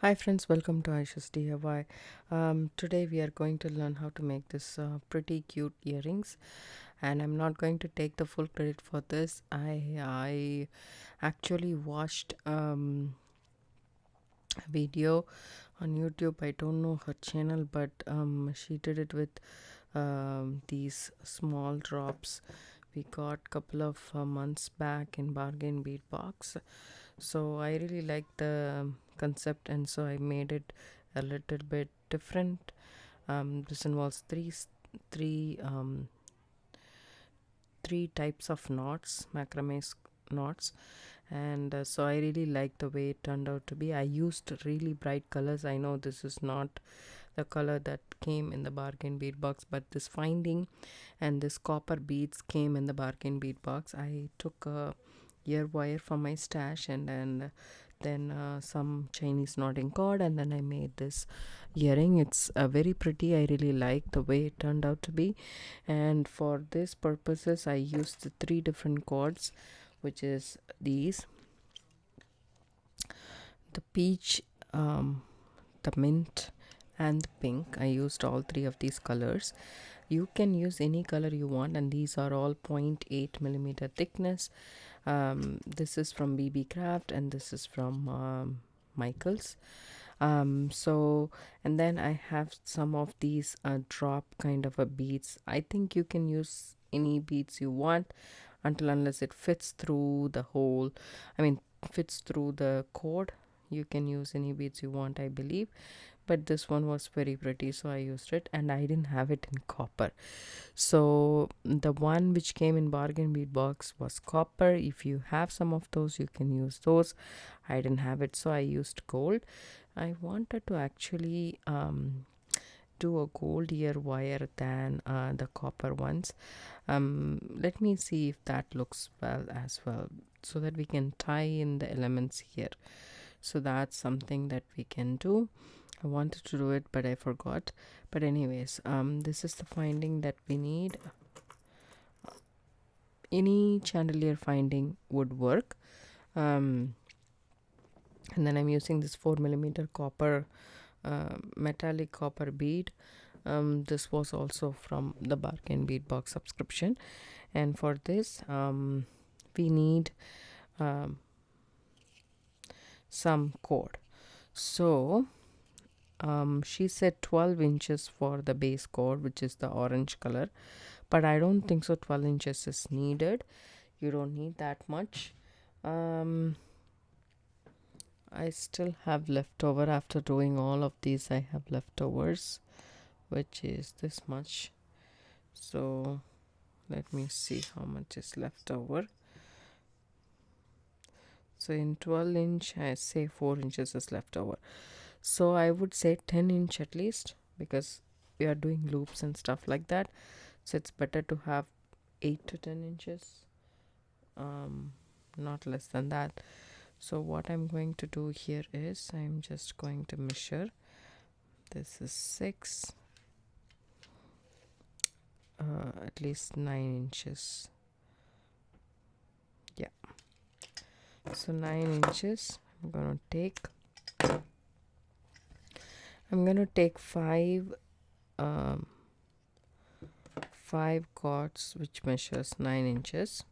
Hi friends, welcome to Aisha's DIY. Today we are going to learn how to make this pretty cute earrings, and I'm not going to take the full credit for this. I actually watched a video on YouTube. I don't know her channel, but she did it with these small drops. We got couple of months back in bargain bead box, so I really like the concept, and so I made it a little bit different. This involves three three types of knots, macrame knots, and so I really like the way it turned out to be. I used really bright colors. I know this is not the color that came in the bargain bead box, but this finding and this copper beads came in the bargain bead box. I took a ear wire from my stash, and then some Chinese knotting cord, and then I made this earring. It's very pretty. I really like the way it turned out to be, and for this purposes I used the three different cords, which is these: the peach, the mint, and the pink. I used all three of these colors. You can use any color you want, and these are all 0.8 millimeter thickness. This is from BB Craft, and this is from Michaels. So, and then I have some of these drop kind of a beads. I think you can use any beads you want, until unless it fits through the hole, I mean fits through the cord. You can use any beads you want, I believe, but this one was very pretty, so I used it, and I didn't have it in copper. So the one which came in bargain bead box was copper. If you have some of those, you can use those. I didn't have it, so I used gold. I wanted to actually do a gold ear wire than the copper ones. Let me see if that looks well as well, so that we can tie in the elements here. So that's something that we can do. I wanted to do it, but I forgot. But anyways, this is the finding that we need. Any chandelier finding would work. And then I'm using this 4 millimeter copper, metallic copper bead. This was also from the bargain bead box subscription, and for this we need some cord. So she said 12 inches for the base cord, which is the orange color, but I don't think so 12 inches is needed. You don't need that much. I still have leftover. After doing all of these, I have leftovers, which is this much. So let me see how much is left over. So in 12 inch, I say 4 inches is left over. So I would say 10 inch at least, because we are doing loops and stuff like that. So it's better to have 8 to 10 inches, not less than that. So what I'm going to do here is I'm just going to measure. This is 6, at least 9 inches. Yeah. So 9 inches. I'm gonna take five cords, which measures 9 inches.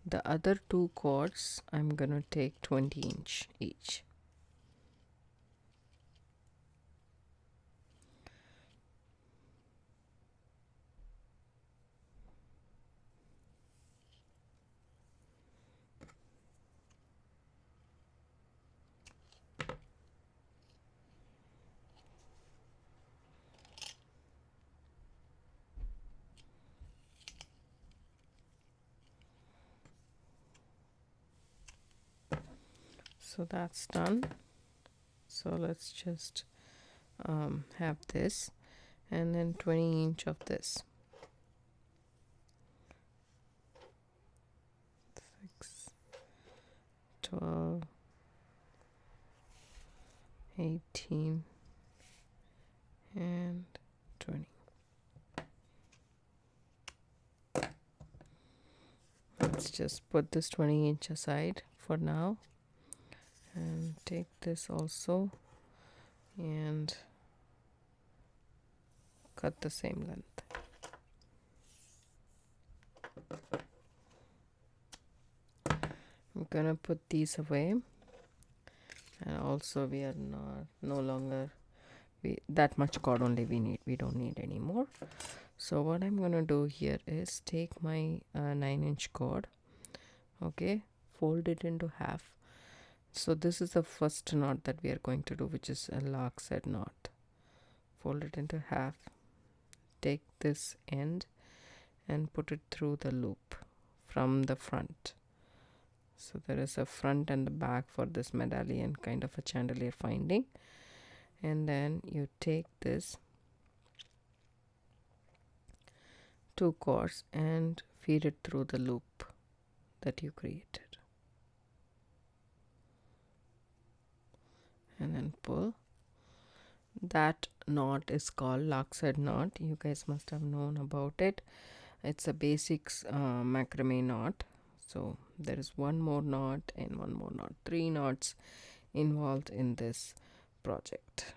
The other two cords, I'm gonna take 20 inch each. So that's done. So let's just have this, and then 20 inch of this. 6, 12, 18, and 20. let's just put this 20-inch aside for now and take this also and cut the same length. I'm gonna put these away, and also we are no longer that much cord only we don't need anymore. So what I'm gonna do here is take my 9-inch cord, okay, fold it into half. So this is the first knot that we are going to do, which is a lock-set knot. Fold it into half, take this end and put it through the loop from the front. So there is a front and the back for this medallion, kind of a chandelier finding. And then you take this 2 cords and feed it through the loop that you created, and then pull. That knot is called lock-set knot. You guys must have known about it. It's a basics macrame knot. So there is one more knot and one more knot, 3 knots involved in this project.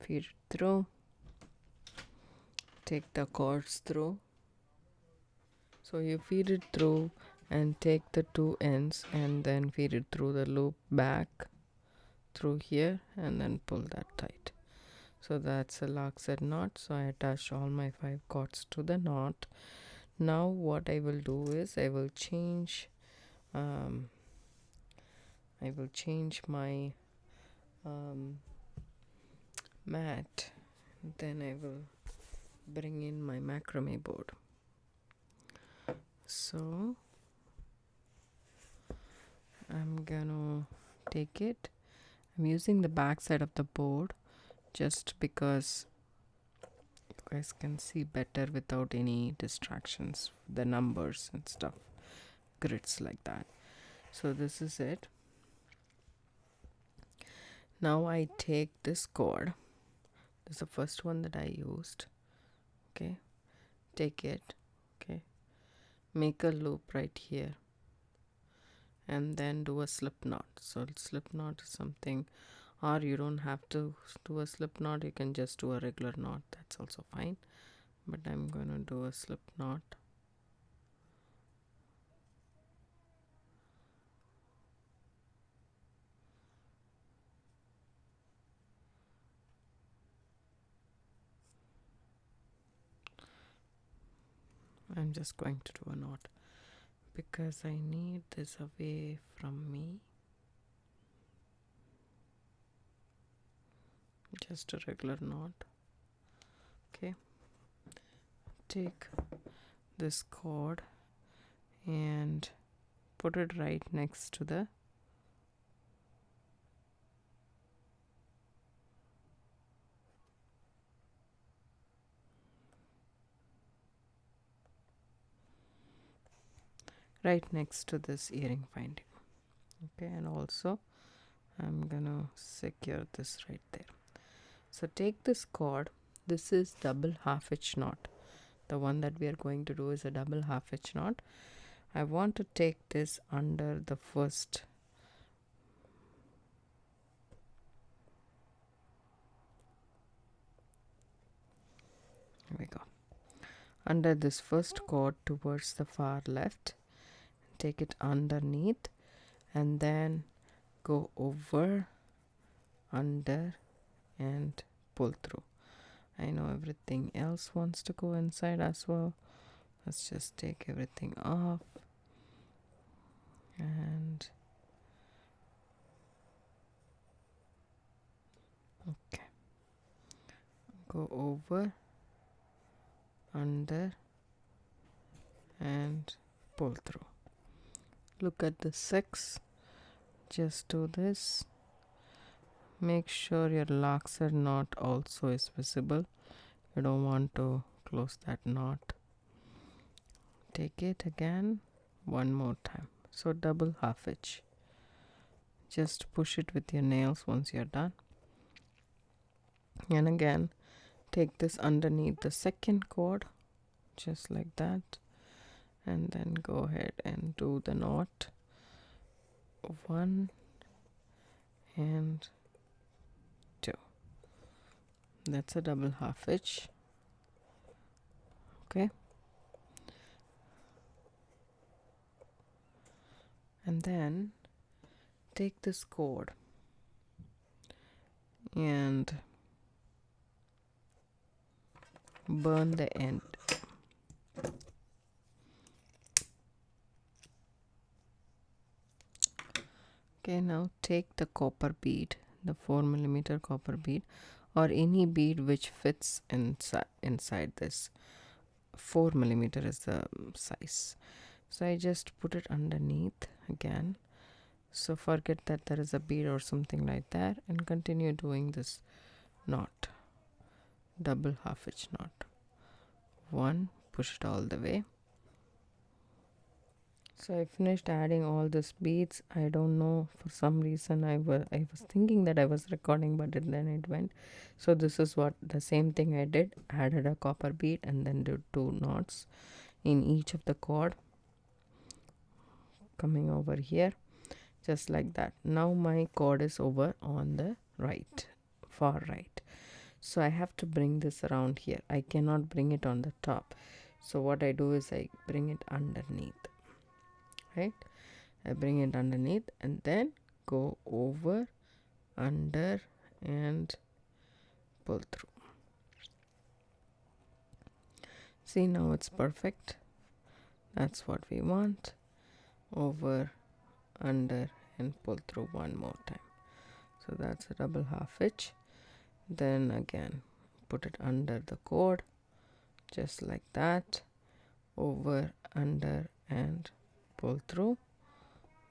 Feed it through, take the cords through. So you feed it through and take the 2 ends and then feed it through the loop back through here and then pull that tight. So that's a lock-set knot. So I attached all my 5 cords to the knot. Now what I will do is I will change my mat. Then I will bring in my macrame board. So I'm gonna take it. I'm using the back side of the board just because you guys can see better without any distractions, the numbers and stuff, grids like that. So this is it. Now I take this cord. This is the first one that I used. Okay, take it. Okay, make a loop right here and then do a slip knot. So slip knot is something, or you don't have to do a slip knot, you can just do a regular knot, that's also fine, but I'm gonna do a slip knot. I'm just going to do a knot because I need this away from me. Just a regular knot. Okay, take this cord and put it right next to the this earring finding. Okay, and also I'm gonna secure this right there. So take this cord. This is double half hitch knot. The one that we are going to do is a double half hitch knot. I want to take this under the first here we go, under this first cord towards the far left, take it underneath and then go over, under and pull through. I know everything else wants to go inside as well. Let's just take everything off and okay, go over, under and pull through. Look at the 6. Just do this. Make sure your lock-set knot also is visible. You don't want to close that knot. Take it again one more time. So double half hitch. Just push it with your nails once you're done. And again, take this underneath the second cord. just like that, and then go ahead and do the knot. 1 and 2. That's a double half hitch. Okay, and then take this cord and burn the end. Okay, now take the copper bead, the 4mm copper bead, or any bead which fits inside this. 4mm is the size. So I just put it underneath again. So forget that there is a bead or something like that, and continue doing this knot, double half hitch knot. 1, push it all the way. So I finished adding all these beads. I don't know, for some reason I was thinking that I was recording, but then it went. So this is what the same thing I did. Added a copper bead and then did 2 knots in each of the cord, coming over here, just like that. Now my cord is over on the right, far right. So I have to bring this around here. I cannot bring it on the top. So what I do is I bring it underneath. Right, I bring it underneath and then go over, under, and pull through. See, now it's perfect. That's what we want. Over, under, and pull through one more time. So that's a double half hitch. Then again put it under the cord, just like that. Over, under, and pull through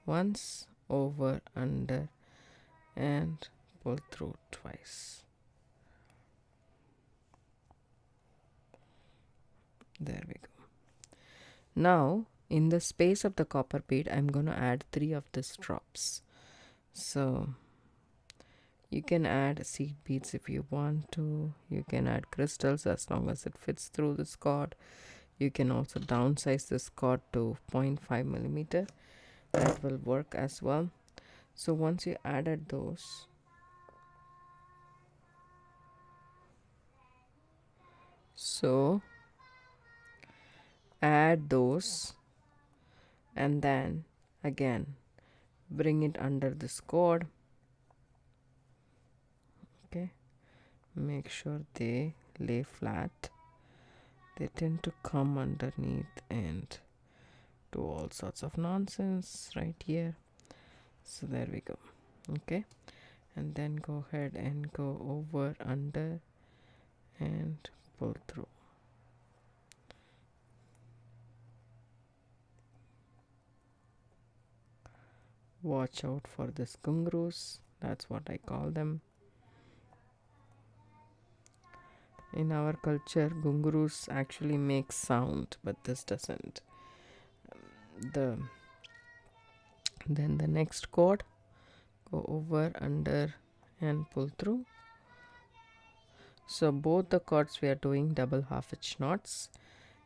once, over, under, and pull through twice. There we go. Now in the space of the copper bead, I'm going to add 3 of these drops. So you can add seed beads if you want to. You can add crystals as long as it fits through this cord. You can also downsize this cord to 0.5mm. That will work as well. So once you added those, so add those and then again bring it under this cord. Okay, make sure they lay flat. They tend to come underneath and do all sorts of nonsense right here. So there we go. Okay, and then go ahead and go over, under, and pull through. Watch out for this gungroos. That's what I call them. In our culture, gungroos actually make sound, but this doesn't. Then the next cord, go over, under, and pull through. So both the cords we are doing double half hitch knots.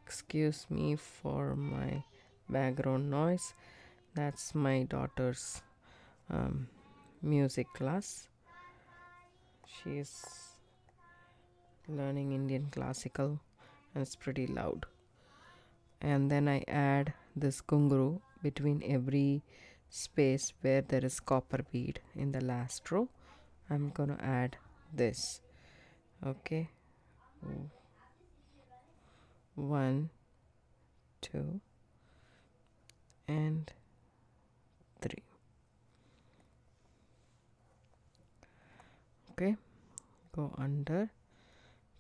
Excuse me for my background noise. That's my daughter's music class. She's learning Indian classical and it's pretty loud. And then I add this gungroo between every space where there is copper bead in the last row. I'm gonna add this. Okay, 1, 2, and 3. Okay, go under,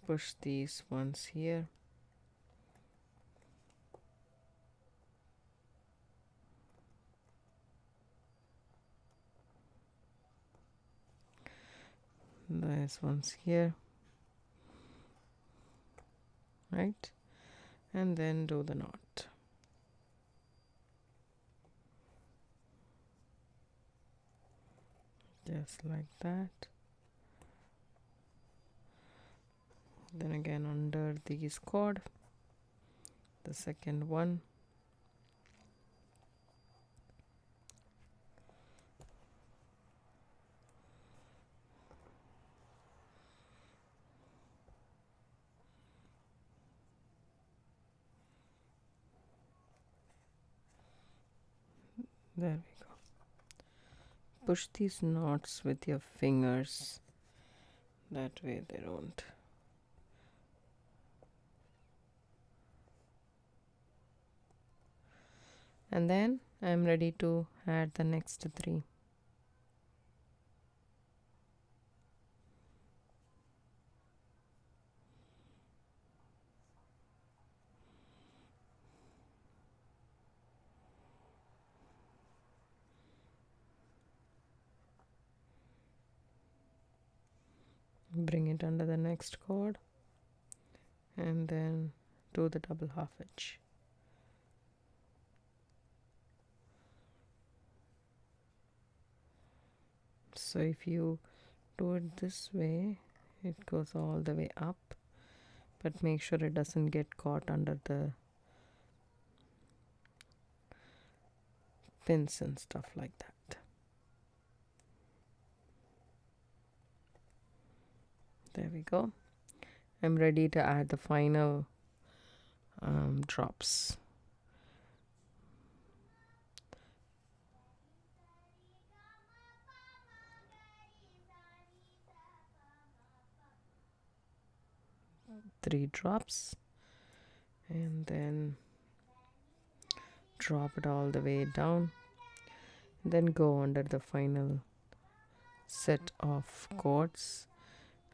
push these ones here, these ones here, right, and then do the knot. Just like that. Then again under these cord, the second one. There we go. Push these knots with your fingers, that way they don't. And then I'm ready to add the next 3. Bring it under the next cord and then do the double half hitch. So if you do it this way, it goes all the way up, but make sure it doesn't get caught under the pins and stuff like that. There we go. I'm ready to add the final drops. Three drops, and then drop it all the way down, then go under the final set of cords,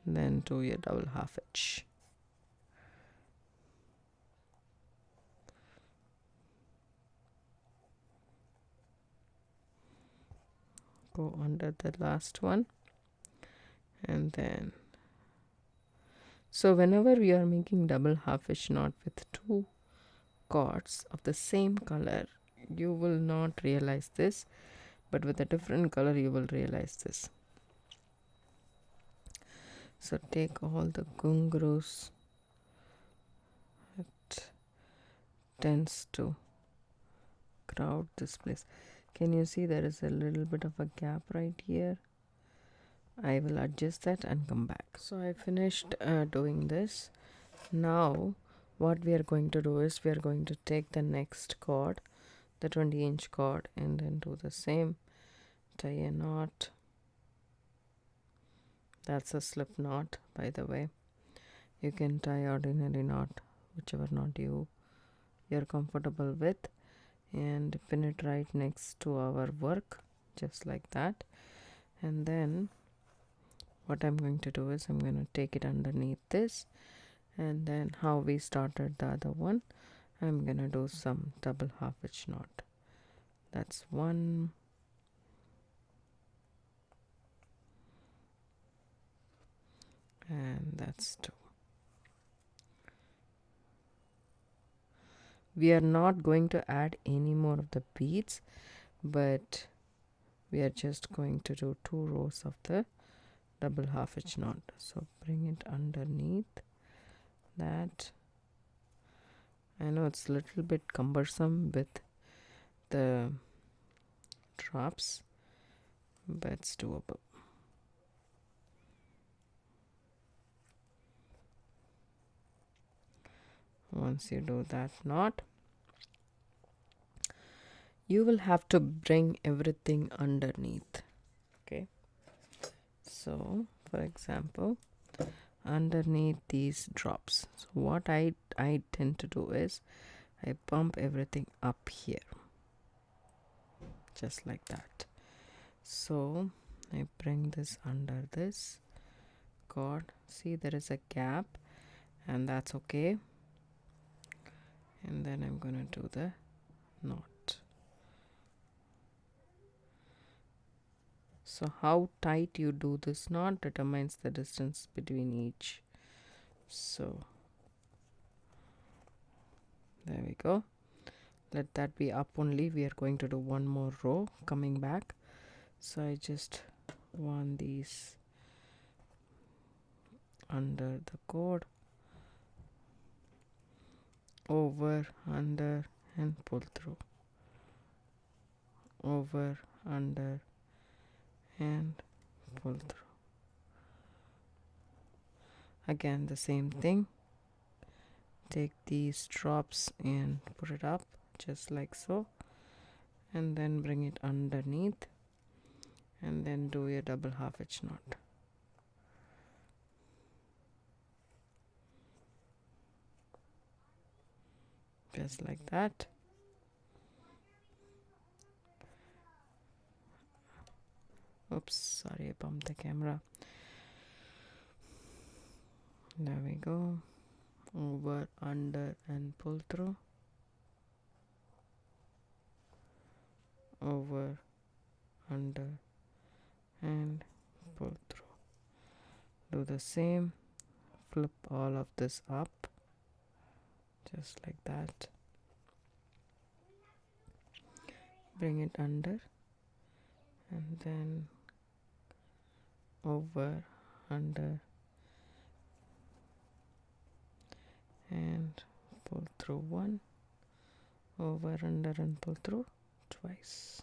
then do your double half hitch. Go under the last one, and then so whenever we are making double half hitch knot with 2 cords of the same color, you will not realize this, but with a different color you will realize this. So take all the gungroos. It tends to crowd this place. Can you see there is a little bit of a gap right here? I will adjust that and come back. So I finished doing this. Now what we are going to do is we are going to take the next cord, the 20-inch cord, and then do the same. Tie a knot. That's a slip knot, by the way. You can tie ordinary knot, whichever knot you're comfortable with, and pin it right next to our work, just like that. And then what I'm going to do is I'm going to take it underneath this, and then how we started the other one, I'm going to do some double half hitch knot. That's 1, and that's 2. We are not going to add any more of the beads, but we are just going to do 2 rows of the double half hitch knot. So bring it underneath that. I know it's a little bit cumbersome with the drops, but it's doable. Once you do that knot, you will have to bring everything underneath. Okay, so for example, underneath these drops, so what I tend to do is I pump everything up here, just like that. So I bring this under this cord. See, there is a gap, and that's okay. And then I'm gonna do the knot. So how tight you do this knot determines the distance between each. So there we go. Let that be up only. We are going to do one more row coming back. So I just want these under the cord, over, under, and pull through, over, under, and pull through. Again the same thing, take these drops and put it up just like so, and then bring it underneath, and then do a double half hitch knot. Just like that. Oops, sorry, I bumped the camera. There we go. Over, under, and pull through. Over, under, and pull through. Do the same. Flip all of this up. Just like that. Bring it under, and then over, under, and pull through one, over, under, and pull through twice.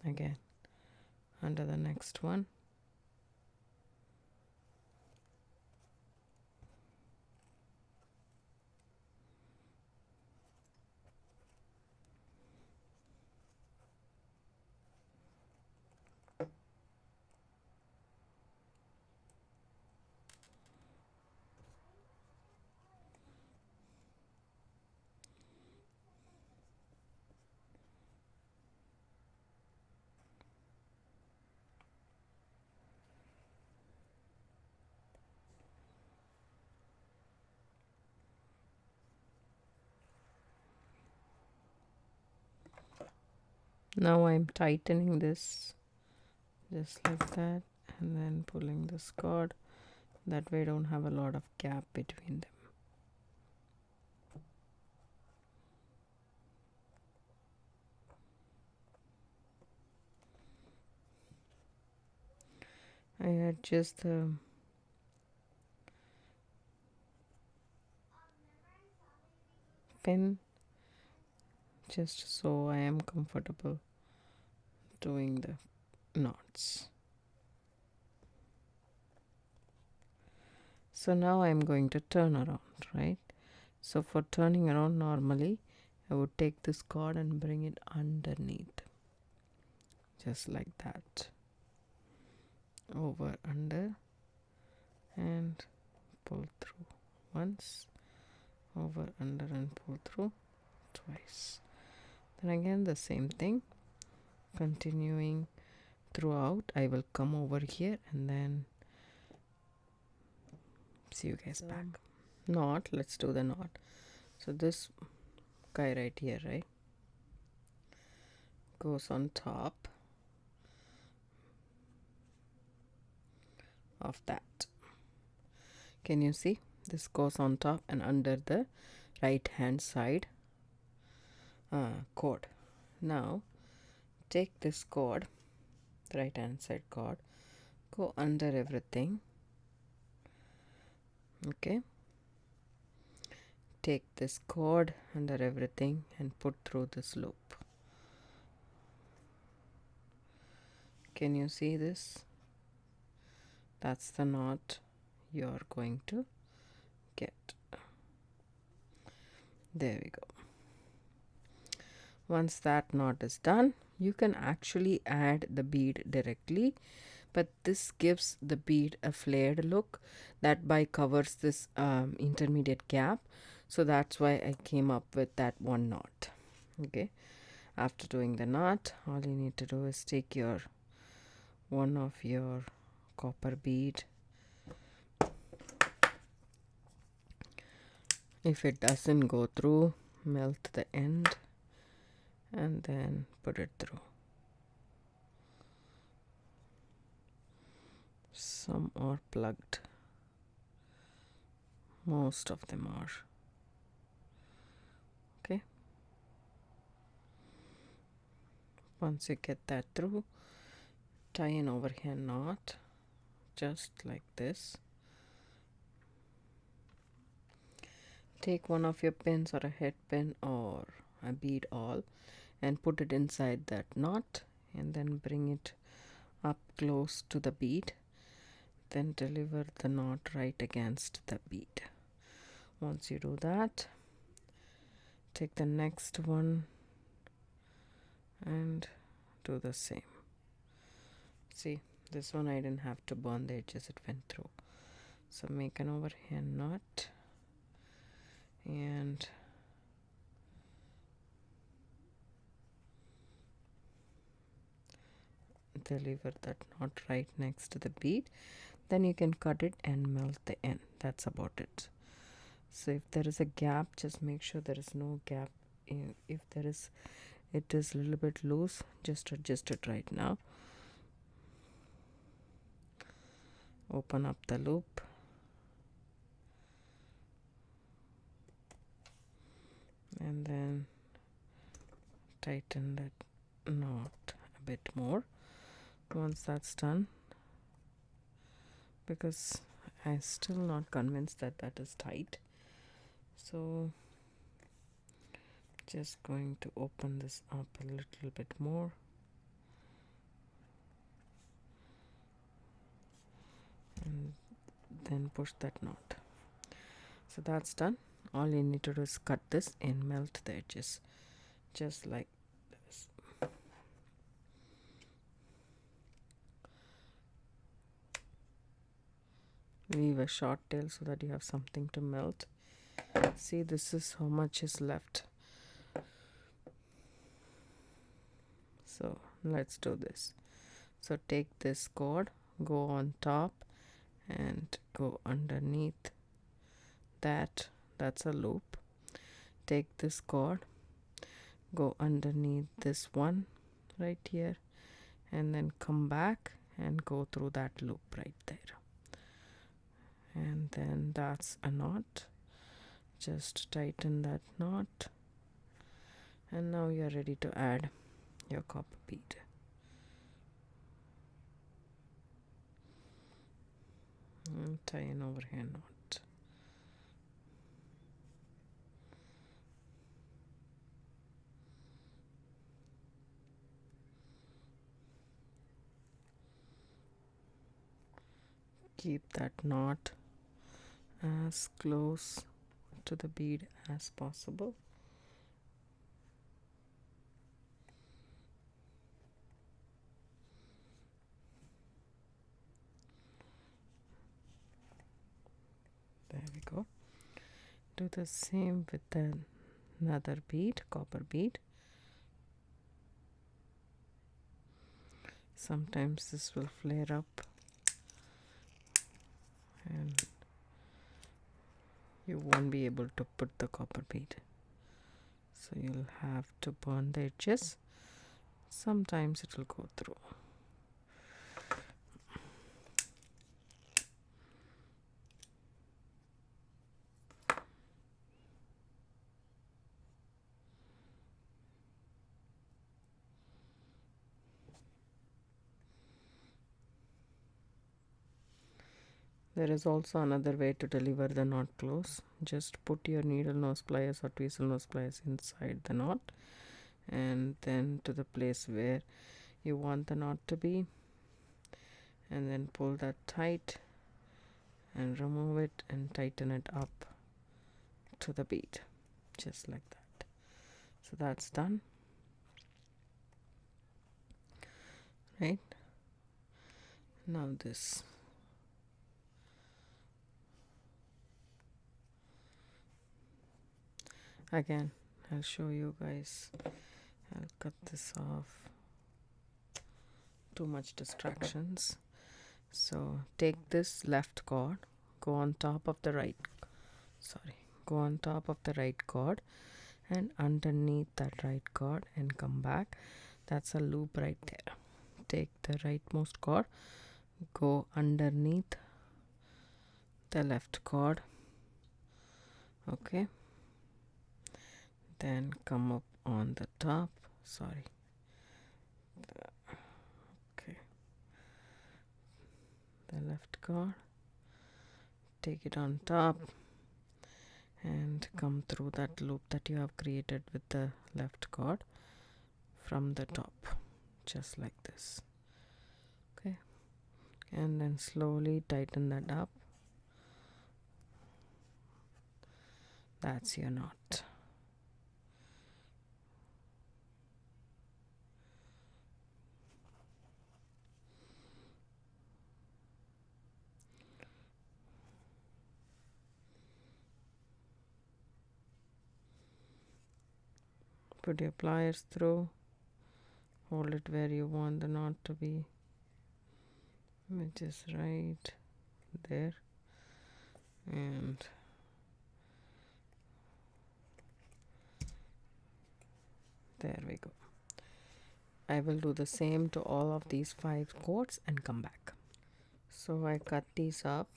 Again under the next one, now I'm tightening this just like that, and then pulling this cord. That way I don't have a lot of gap between them. I adjust the pin just so I am comfortable doing the knots. So now I'm going to turn around, right? So for turning around, normally I would take this cord and bring it underneath, just like that. Over, under, and pull through once, over, under, and pull through twice. Then again the same thing, continuing throughout. I will come over here and then see you guys back. Knot, let's do the knot. So this guy right here, right, goes on top of that. Can you see? This goes on top and under the right hand side cord. Now take this cord, the right hand side cord, go under everything. Okay, take this cord under everything and put through this loop. Can you see this? That's the knot you're going to get. There we go. Once that knot is done, you can actually add the bead directly, but this gives the bead a flared look that by covers this intermediate gap. So that's why I came up with that one knot. Okay, after doing the knot, all you need to do is take your one of your copper bead. If it doesn't go through, melt the end and then put it through. Some are plugged, most of them are. Okay, once you get that through, tie an overhand knot just like this. take one of your pins or a head pin or a bead awl and put it inside that knot, and then bring it up close to the bead, then deliver the knot right against the bead. Once you do that, take the next one and do the same. See, this one I didn't have to burn the edges, it went through. So make an overhand knot and deliver that knot right next to the bead. Then you can cut it and melt the end. That's about it. So if there is a gap, just make sure there is no gap. If there is, it is a little bit loose, just adjust it right now. Open up the loop and then tighten that knot a bit more. Once that's done, because I'm still not convinced that that is tight, so just going to open this up a little bit more and then push that knot. So that's done. All you need to do is cut this and melt the edges just like this. Leave a short tail so that you have something to melt. See, this is how much is left. So let's do this. So take this cord, go on top and go underneath that. That's a loop. Take this cord, go underneath this one right here, and then come back and go through that loop right there. And then that's a knot. Just tighten that knot, and now you're ready to add your copper bead. And tie an overhand knot. Keep that knot as close to the bead as possible. There we go. Do the same with another bead, copper bead. Sometimes this will flare up and you won't be able to put the copper bead, so you'll have to burn the edges. Sometimes it will go through. There is also another way to deliver the knot close. Just put your needle nose pliers or tweezers nose pliers inside the knot and then to the place where you want the knot to be, and then pull that tight and remove it and tighten it up to the bead, just like that. So that's done. Right now, this again, I'll show you guys. I'll cut this off. Too much distractions. So take this left cord, go on top of the right, go on top of the right cord and underneath that right cord and come back. That's a loop right there. Take the rightmost cord, go underneath the left cord, okay, then come up on the top, okay, the left cord, take it on top and come through that loop that you have created with the left cord from the top, just like this. Okay, and then slowly tighten that up. That's your knot. Put your pliers through, hold it where you want the knot to be, which is right there, and there we go. I will do the same to all of these 5 cords and come back. So I cut these up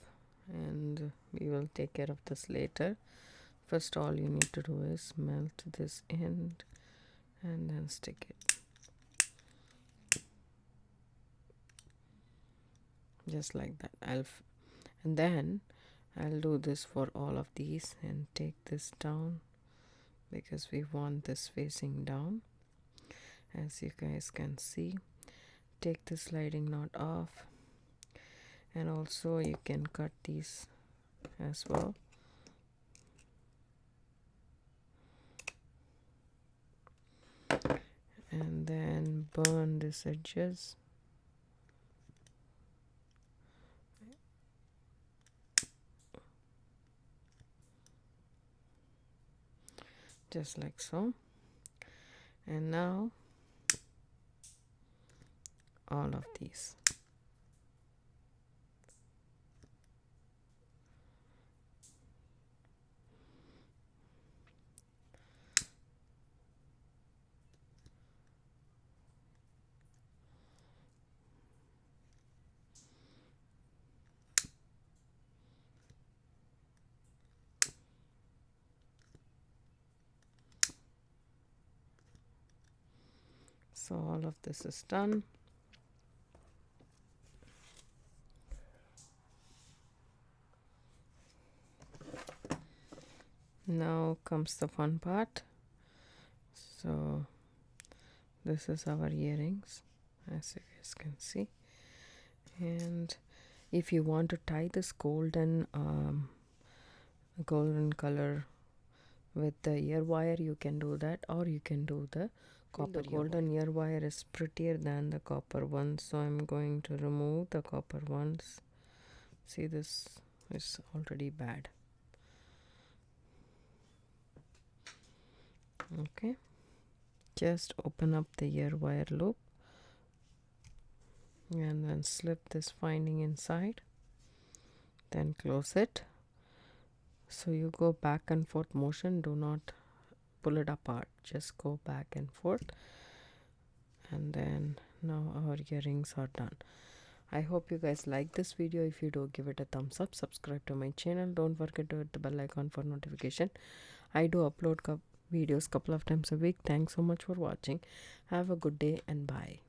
and we will take care of this later. First, all you need to do is melt this end and then stick it just like that. And then I'll do this for all of these and take this down because we want this facing down, as you guys can see. Take the sliding knot off, and also you can cut these as well. And then burn these edges. Just like so. And now all of these. So all of this is done. Now comes the fun part. So this is our earrings, as you guys can see. And if you want to tie this golden color with the ear wire, you can do that, or you can do the copper. The golden ear wire is prettier than the copper one, so I'm going to remove the copper ones. See, this is already bad. Okay, just open up the ear wire loop and then slip this finding inside, then close it. So you go back and forth motion, do not pull it apart, just go back and forth. And then now our earrings are done. I hope you guys like this video. If you do, give it a thumbs up, subscribe to my channel, don't forget to hit the bell icon for notification. I do upload videos couple of times a week. Thanks so much for watching. Have a good day and bye.